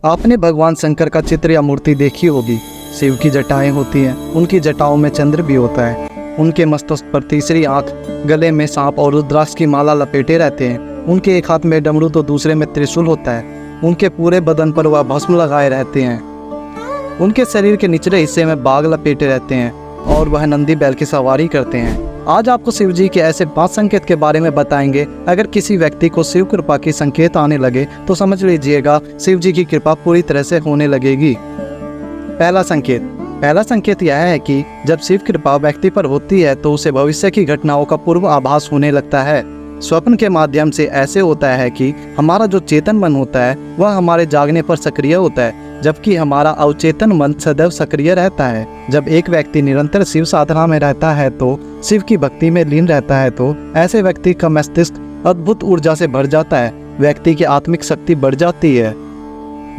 आपने भगवान शंकर का चित्र या मूर्ति देखी होगी। शिव की जटाएं होती हैं, उनकी जटाओं में चंद्र भी होता है। उनके मस्तक पर तीसरी आंख, गले में सांप और रुद्राक्ष की माला लपेटे रहते हैं। उनके एक हाथ में डमरू तो दूसरे में त्रिशूल होता है। उनके पूरे बदन पर वह भस्म लगाए रहते हैं। उनके शरीर के निचले हिस्से में बाग लपेटे रहते हैं और वह नंदी बैल की सवारी करते हैं। आज आपको शिव जी के ऐसे 5 संकेत के बारे में बताएंगे। अगर किसी व्यक्ति को शिव कृपा के संकेत आने लगे तो समझ लीजिएगा शिव जी की कृपा पूरी तरह से होने लगेगी। पहला संकेत यह है कि जब शिव कृपा व्यक्ति पर होती है तो उसे भविष्य की घटनाओं का पूर्व आभास होने लगता है। स्वप्न के माध्यम से ऐसे होता है कि हमारा जो चेतन मन होता है वह हमारे जागने पर सक्रिय होता है, जबकि हमारा अवचेतन मन सदैव सक्रिय रहता है। जब एक व्यक्ति निरंतर शिव साधना में रहता है तो शिव की भक्ति में लीन रहता है तो ऐसे व्यक्ति का मस्तिष्क अद्भुत ऊर्जा से भर जाता है। व्यक्ति की आत्मिक शक्ति बढ़ जाती है,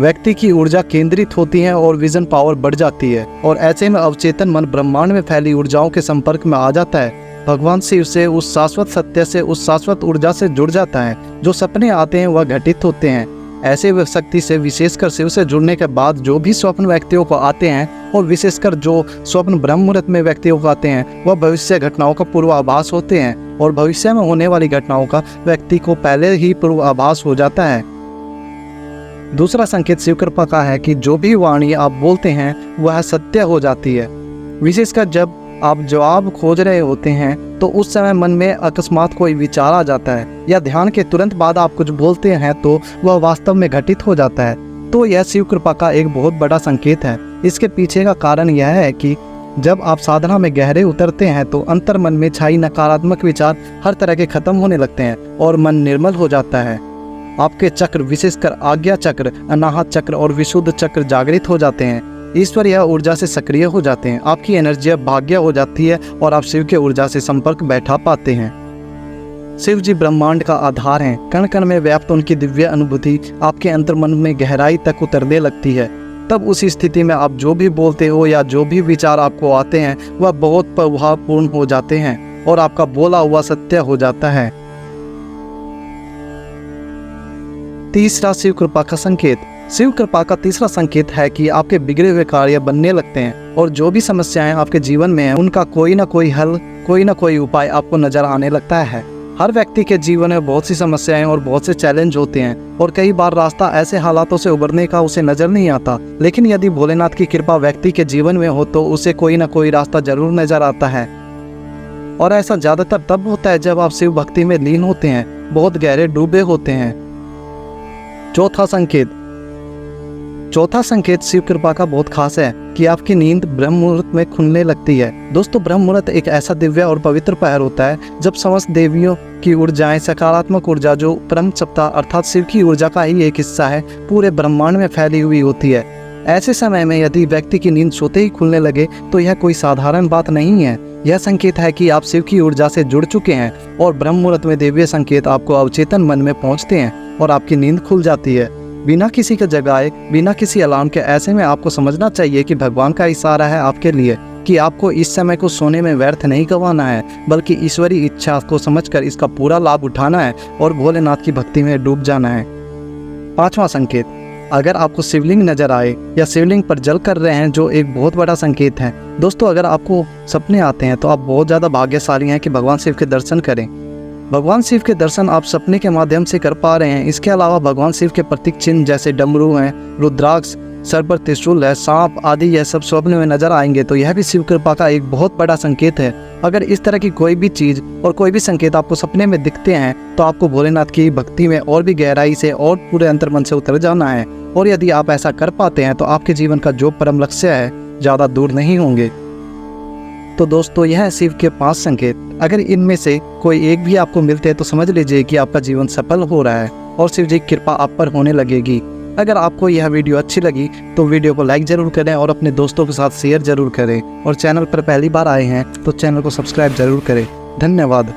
व्यक्ति की ऊर्जा केंद्रित होती है और विजन पावर बढ़ जाती है और ऐसे में अवचेतन मन ब्रह्मांड में फैली ऊर्जाओं के संपर्क में आ जाता है। भगवान शिव से, उस शाश्वत सत्य से, उस शाश्वत ऊर्जा से जुड़ जाता है। जो सपने आते हैं वह घटित होते हैं। ऐसे शक्ति से, विशेषकर शिव से जुड़ने के बाद जो भी स्वप्न व्यक्तियों को आते हैं और विशेषकर जो स्वप्न ब्रह्म मुहूर्त में व्यक्तियों को आते हैं वह भविष्य घटनाओं का पूर्वाभास होते हैं और भविष्य में होने वाली घटनाओं का व्यक्ति को पहले ही पूर्वाभास हो जाता है। दूसरा संकेत शिव कृपा का है कि जो भी वाणी आप बोलते हैं वह सत्य हो जाती है। विशेषकर जब आप जवाब खोज रहे होते हैं तो उस समय मन में अकस्मात कोई विचार आ जाता है या ध्यान के तुरंत बाद आप कुछ बोलते हैं तो वह वास्तव में घटित हो जाता है। तो यह शिव कृपा का एक बहुत बड़ा संकेत है। इसके पीछे का कारण यह है कि जब आप साधना में गहरे उतरते हैं तो अंतर मन में छाई नकारात्मक विचार हर तरह के खत्म होने लगते हैं और मन निर्मल हो जाता है। आपके चक्र, विशेषकर आज्ञा चक्र, अनाहत चक्र और विशुद्ध चक्र जागृत हो जाते हैं। ईश्वर यह ऊर्जा से सक्रिय हो जाते हैं। आपकी एनर्जी भाग्य हो जाती है और आप शिव के ऊर्जा से संपर्क बैठा पाते हैं। शिव जी ब्रह्मांड का आधार हैं। कण कण में व्याप्त उनकी दिव्य अनुभूति आपके अंतर्मन में गहराई तक उतरने लगती है। तब उसी स्थिति में आप जो भी बोलते हो या जो भी विचार आपको आते हैं वह बहुत प्रभावपूर्ण हो जाते हैं और आपका बोला हुआ सत्य हो जाता है। तीसरा शिव कृपा का संकेत। शिव कृपा का तीसरा संकेत है कि आपके बिगड़े हुए कार्य बनने लगते हैं और जो भी समस्याएं आपके जीवन में हैं उनका कोई ना कोई हल, कोई ना कोई उपाय आपको नजर आने लगता है। हर व्यक्ति के जीवन में बहुत सी समस्याएं और बहुत से चैलेंज होते हैं और कई बार रास्ता ऐसे हालातों से उबरने का उसे नजर नहीं आता, लेकिन यदि भोलेनाथ की कृपा व्यक्ति के जीवन में हो तो उसे कोई ना कोई रास्ता जरूर नजर आता है। और ऐसा ज्यादातर तब होता है जब आप शिव भक्ति में लीन होते हैं, बहुत गहरे डूबे होते हैं। चौथा संकेत शिव कृपा का बहुत खास है कि आपकी नींद ब्रह्म मुहूर्त में खुलने लगती है। दोस्तों, ब्रह्म मुहूर्त एक ऐसा दिव्य और पवित्र पहर होता है जब समस्त देवियों की ऊर्जाएं, सकारात्मक ऊर्जा जो परम सत्ता अर्थात शिव की ऊर्जा का ही एक हिस्सा है, पूरे ब्रह्मांड में फैली हुई होती है। ऐसे समय में यदि व्यक्ति की नींद सोते ही खुलने लगे तो यह कोई साधारण बात नहीं है। यह संकेत है कि आप शिव की ऊर्जा से जुड़ चुके हैं और ब्रह्म मुहूर्त में दिव्य संकेत आपको अवचेतन मन में पहुंचते हैं और आपकी नींद खुल जाती है बिना किसी के जगाए, बिना किसी अलार्म के। ऐसे में आपको समझना चाहिए कि भगवान का इशारा है आपके लिए कि आपको इस समय को सोने में व्यर्थ नहीं गंवाना है, बल्कि ईश्वरीय इच्छा को समझकर इसका पूरा लाभ उठाना है और भोलेनाथ की भक्ति में डूब जाना है। पांचवा संकेत। अगर आपको शिवलिंग नजर आए या शिवलिंग पर जल कर रहे हैं, जो एक बहुत बड़ा संकेत है। दोस्तों, अगर आपको सपने आते हैं तो आप बहुत ज़्यादा भाग्यशाली हैं कि भगवान शिव के दर्शन करें। भगवान शिव के दर्शन आप सपने के माध्यम से कर पा रहे हैं। इसके अलावा भगवान शिव के प्रतीक चिन्ह जैसे डमरू हैं, रुद्राक्ष, सर पर त्रिशूल है, सांप आदि यह सब स्वप्न में नजर आएंगे तो यह भी शिव कृपा का एक बहुत बड़ा संकेत है। अगर इस तरह की कोई भी चीज़ और कोई भी संकेत आपको सपने में दिखते हैं तो आपको भोलेनाथ की भक्ति में और भी गहराई से और पूरे अंतर्मन से उतर जाना है। और यदि आप ऐसा कर पाते हैं तो आपके जीवन का जो परम लक्ष्य है ज़्यादा दूर नहीं होंगे। तो दोस्तों, यह है शिव के 5 संकेत। अगर इनमें से कोई एक भी आपको मिलते हैं तो समझ लीजिए कि आपका जीवन सफल हो रहा है और शिव जी की कृपा आप पर होने लगेगी। अगर आपको यह वीडियो अच्छी लगी तो वीडियो को लाइक जरूर करें और अपने दोस्तों के साथ शेयर जरूर करें और चैनल पर पहली बार आए हैं तो चैनल को सब्सक्राइब जरूर करें। धन्यवाद।